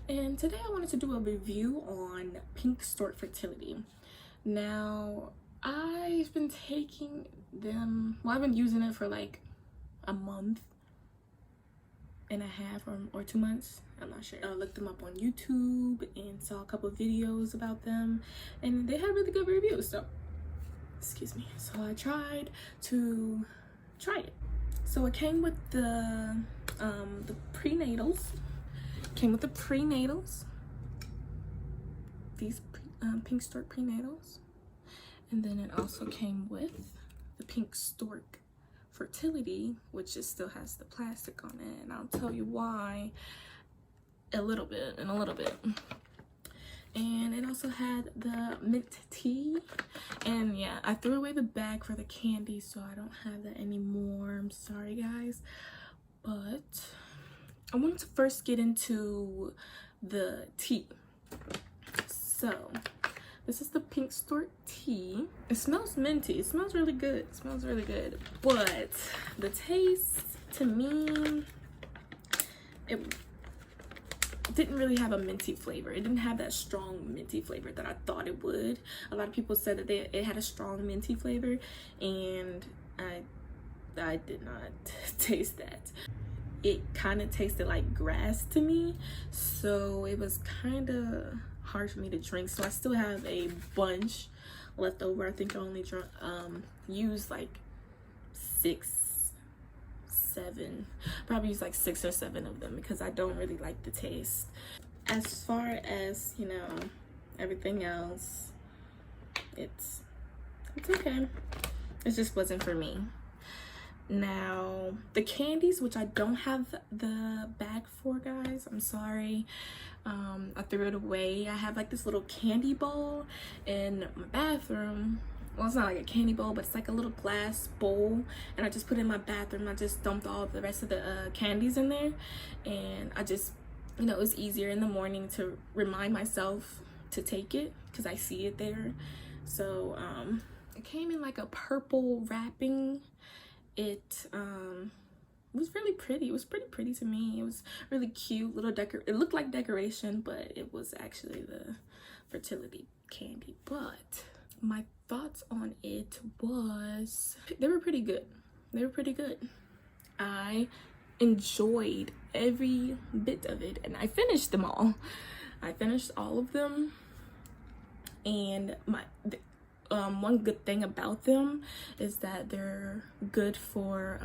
And today I wanted to do a review on Pink Stork Fertility. Now, I've been taking them, well, I've been using it for like a month and a half or 2 months. I'm not sure. I looked them up on YouTube and saw a couple of videos about them, and they had really good reviews. So, excuse me. So I tried to try it. So it came with the prenatals. Came with the prenatals. These Pink Stork prenatals, and then it also came with the Pink Stork Fertility, which just still has the plastic on it, and I'll tell you why in a little bit. And it also had the mint tea, and yeah, I threw away the bag for the candy, so I don't have that anymore. I'm sorry, guys, but I wanted to first get into the tea. So this is the Pink Stork tea. It smells minty. It smells really good. It smells really good. But the taste, to me, it didn't really have a minty flavor. It didn't have that strong minty flavor that I thought it would. A lot of people said that it had a strong minty flavor, and I did not taste that. It kind of tasted like grass to me, so it was kind of hard for me to drink. So I still have a bunch left over. I think I only used like 6, 7, probably used like 6 or 7 of them because I don't really like the taste. As far as, you know, everything else, it's okay. It just wasn't for me. Now, the candies, which I don't have the bag for, guys, I'm sorry. I threw it away. I have like this little candy bowl in my bathroom. Well, it's not like a candy bowl, but it's like a little glass bowl, and I just put it in my bathroom. I just dumped all of the rest of the candies in there, and I just, you know, it was easier in the morning to remind myself to take it because I see it there. So it came in like a purple wrapping. It was really pretty. It was pretty pretty to me. It was really cute, little it looked like decoration, but it was actually the fertility candy. But my thoughts on it was they were pretty good. I enjoyed every bit of it, and I finished them all. I finished all of them, and one good thing about them is that they're good for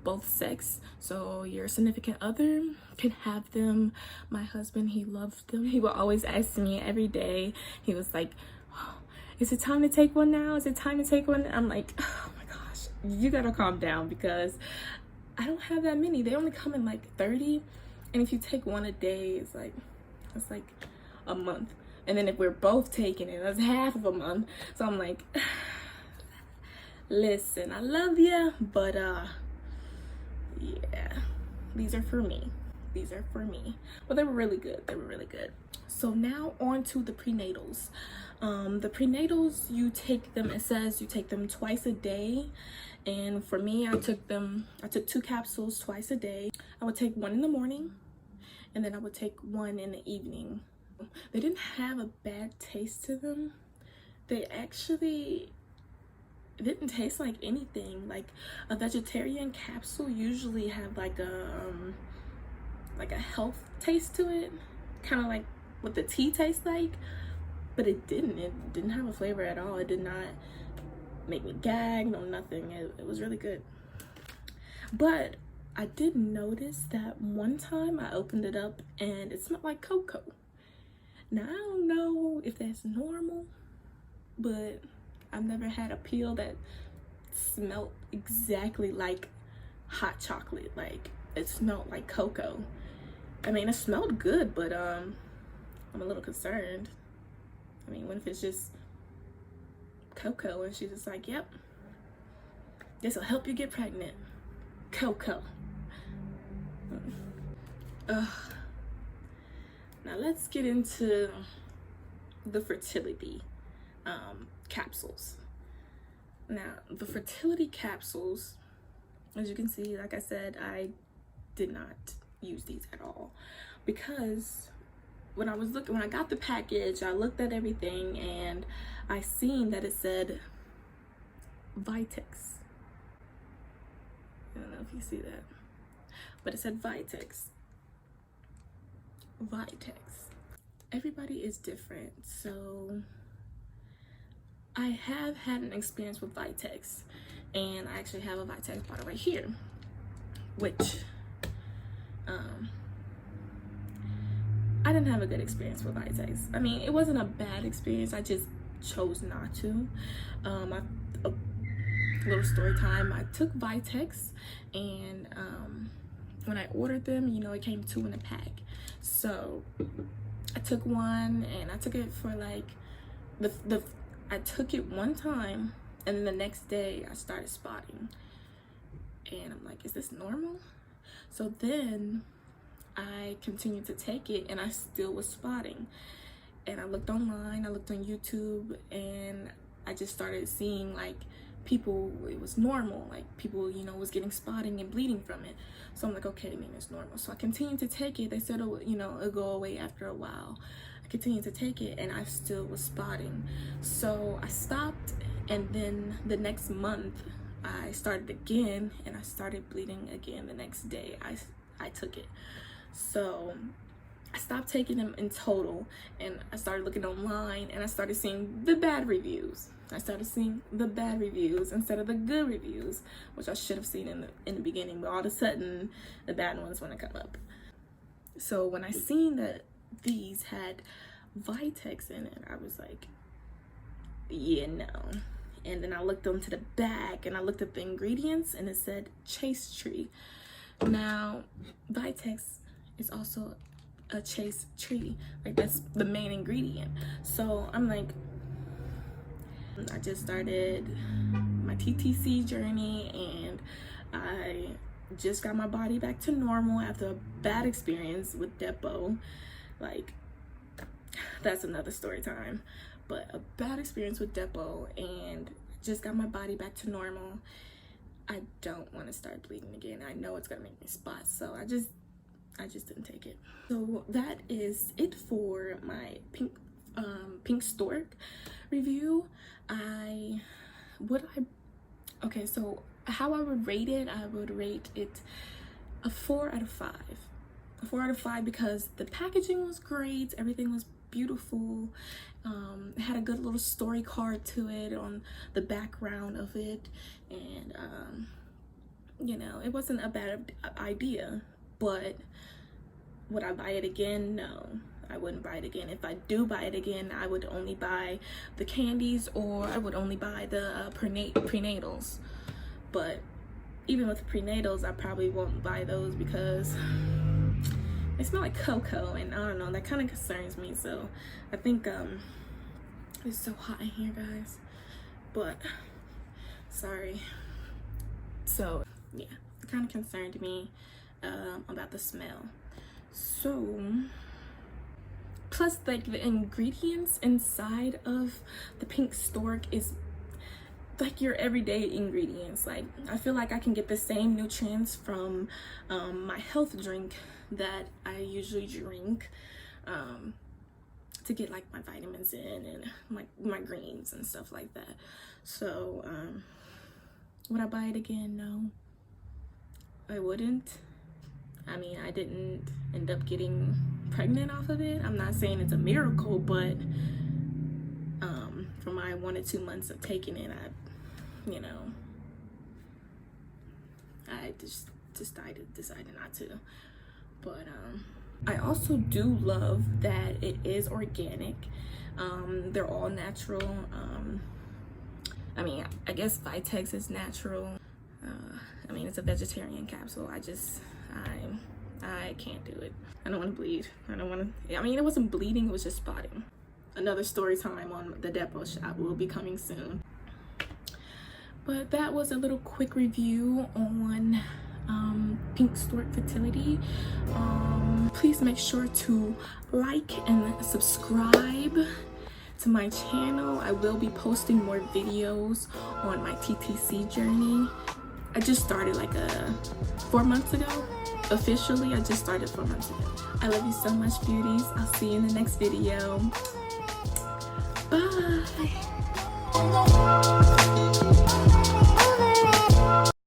both sex. So your significant other can have them. My husband, he loves them. He will always ask me every day. He was like, oh, is it time to take one now? Is it time to take one? I'm like, oh my gosh, you gotta calm down because I don't have that many. They only come in like 30, and if you take one a day, it's like a month. And then if we're both taking it, that's half of a month. So I'm like, listen, I love you, but yeah, these are for me. But they were really good. So now on to the prenatals. The prenatals, you take them, it says you take them twice a day. And for me, I took 2 capsules twice a day. I would take one in the morning, and then I would take one in the evening. They didn't have a bad taste to them. They actually didn't taste like anything. Like a vegetarian capsule usually have like a health taste to it, kind of like what the tea tastes like, but it didn't have a flavor at all. It did not make me gag, no nothing. It was really good. But I did notice that one time I opened it up and it smelled like cocoa. Now, I don't know if that's normal, but I've never had a peel that smelled exactly like hot chocolate. Like, it smelled like cocoa. I mean, it smelled good, but I'm a little concerned. I mean, what if it's just cocoa and she's just like, yep, this will help you get pregnant. Cocoa. Ugh. Now let's get into the fertility capsules. Now the fertility capsules, as you can see, like I said, I did not use these at all because when I got the package, I looked at everything and I seen that it said Vitex. I don't know if you see that, but it said Vitex. Everybody is different, so I have had an experience with Vitex, and I actually have a Vitex bottle right here, which I didn't have a good experience with Vitex. I mean, it wasn't a bad experience, I just chose not to. A little story time, I took Vitex, and when I ordered them, you know, it came 2 in a pack. So I took one, and I took it for like I took it one time, and then the next day I started spotting, and I'm like, is this normal? So then I continued to take it, and I still was spotting, and I looked online, I looked on YouTube, and I just started seeing like people, it was normal, like people, you know, was getting spotting and bleeding from it. So I'm like, okay, maybe it's normal. So I continued to take it. They said, oh, you know, it'll go away after a while. I continued to take it, and I still was spotting. So I stopped, and then the next month I started again, and I started bleeding again the next day I took it. So I stopped taking them in total, and I started looking online, and I started seeing the bad reviews. I started seeing the bad reviews instead of the good reviews, which I should have seen in the beginning, but all of a sudden the bad ones want to come up. So when I seen that these had Vitex in it, I was like, yeah, no. And then I looked onto the back, and I looked at the ingredients, and it said chase tree. Now Vitex is also a chase tree, like that's the main ingredient. So I'm like, I just started my TTC journey, and I just got my body back to normal after a bad experience with Depo. Like, that's another story time, but a bad experience with Depo, and just got my body back to normal. I don't want to start bleeding again. I know it's gonna make me spot, so I just didn't take it. So that is it for my pink Stork review. Okay, so how I would rate it, I would rate it a 4 out of 5. A 4 out of 5 because the packaging was great, everything was beautiful. It had a good little story card to it on the background of it, and you know, it wasn't a bad idea. But would I buy it again? No, I wouldn't buy it again. If I do buy it again, I would only buy the candies, or I would only buy the prenatals. But even with the prenatals, I probably won't buy those because they smell like cocoa, and I don't know, that kind of concerns me. So I think it's so hot in here, guys, but sorry. So yeah, it kind of concerned me about the smell. So plus, like, the ingredients inside of the pink Stork is like your everyday ingredients. Like, I feel like I can get the same nutrients from my health drink that I usually drink to get like my vitamins in, and my greens and stuff like that. So would I buy it again? No, I wouldn't. I mean, I didn't end up getting pregnant off of it. I'm not saying it's a miracle, but for my 1 or 2 months of taking it, I just decided not to. But I also do love that it is organic. They're all natural. I mean, I guess Vitex is natural. I mean, it's a vegetarian capsule. I can't do it. I don't want to bleed. I mean, it wasn't bleeding, it was just spotting. Another story time on the Depo shop will be coming soon. But that was a little quick review on pink Stork Fertility. Please make sure to like and subscribe to my channel. I will be posting more videos on my TTC journey. I just started like 4 months ago. Officially, I just started 4 months ago. I love you so much, beauties. I'll see you in the next video. Bye.